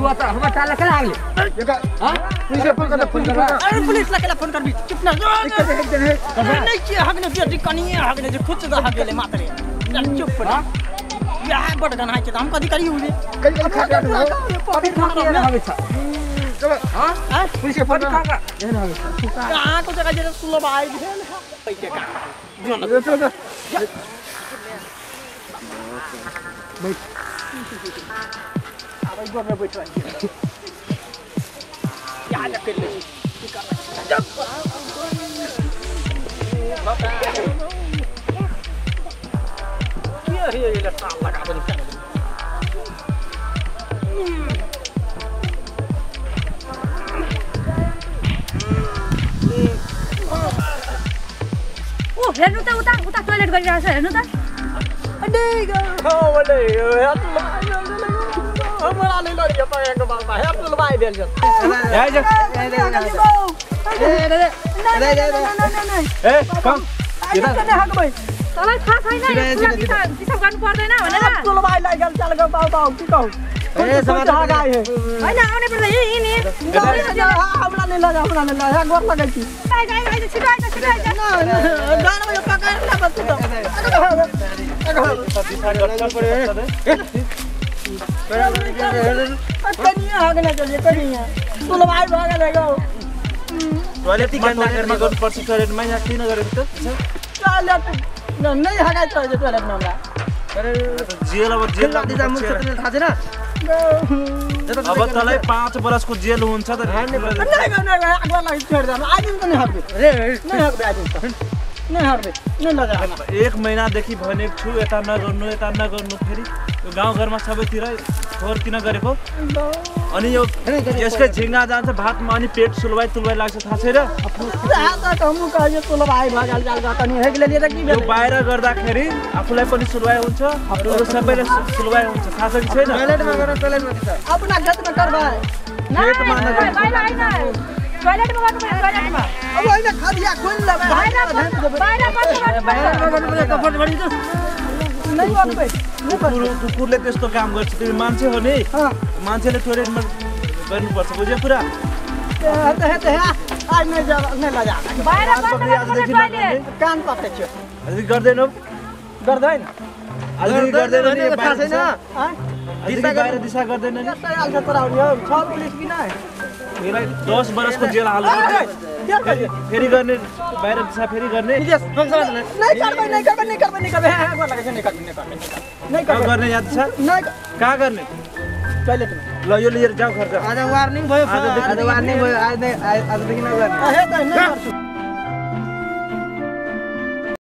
आता हमारा चाला के लागले पुलिस फोन कर अरे पुलिस ला केला फोन कर भी चुप ना नहीं कि हगने बेटी कनिए हगने जो खुद से हगले मातरे चुप ना यहाँ बट गन हाइचे हम कदी करी हुई कई खा के पॉकेट खा के हगे छ चलो हां पुलिस फोन खा का एहन हगे कहां को जगह जे सुलो भाई भेल पैसे का चलो बैठ अब इधर में बैठ रहा क्या जा कर ले क्या है ये लटा लगा बन क्या ओ हेर्नु त उता टोयलेट गरिरहेको छ हेर्नु त अडे हो अडे हमरा ले लड़िया पाएंगे बाबा है अपने लबाई भेल जा ए कम इधर हक भाई तलाई थाहा छैन हिसाब गर्नु पर्दैन भनेर अपने लबाई लागल चल गयो बाबा के कहू ए समाज गाय है हैन आउने पर्छ यिनी हमरा ले लगा है गोर लगाइ छी आइ छिटो आइ गाना में पकाएर ला बस कनिया हगने चलिए कनिया तू लबाई भागे लगो टॉयलेट की गन्ना करने को पर्सी टॉयलेट में या क्लीन करे तो टॉयलेट नहीं हगाइ छ टॉयलेट में हमरा अरे जेल दिदा मुख त थाहा छैन अब तलाई 5 वर्ष को जेल हुन्छ त नहीं आगवा लागि छोड दम आदिम त नहीं हट्बे नहीं हट्बे आदिम त नहीं हट्बे नहीं लगा 1 महिना देखि भनेको छु यता नगर्नु फेरि गाउँ घरमा सबैतिर फोहोर किन गरेको अनि यो यसकै झिंगा जान्छ भातमा अनि पेट सुलवाई लाग्छ थाहा छैन आधा कमु कहियो सुलवाई भगाल जाल कनी हेगले लिएर कि यो बाहिर गर्दाखेरि आफुलाई पनि सुलवाई हुन्छ अरू सबैले सुलवाई हुन्छ थाहा छैन टोयलेटमा गएर टोयलेटमा दिन्छ अपना खेतमा कर भाइ खेतमा नगर बाहिर आइन टोयलेटमा गर्नु पर्छ टोयलेटमा अब हैन खादिया खोल ल बाहिर गर्नु कफट गरिन्छ नहीं गर्नु कुकुरले त्यस्तो काम गर्छ तिमी मान्छे हो नि मान्छेले टोयलेटमा गर्नुपर्छ बुझ्यो पुरा हेते आज नहीं जा नहीं लगा बाहिर टोयलेट कान पक्कै छ अझै गर्दैनौ गर्दैन अझै गर्दैन नि थाहा छैन बाहिर दिशा गर्दैन नि यस्तै हाल्छ तराउनी हो छ पुलिस किन मेलाई 10 वर्षको जेल हाल्नु फेरि गर्ने बाहिर दिशा फेरि गर्ने नहीं गर्ने याद छ कहाँ गर्ने टोयलेटमा ल यो लिएर जाऊ खर्च आज वार्निङ भयो आज वार्निङ भयो आज देखि नगर्ने गर्छु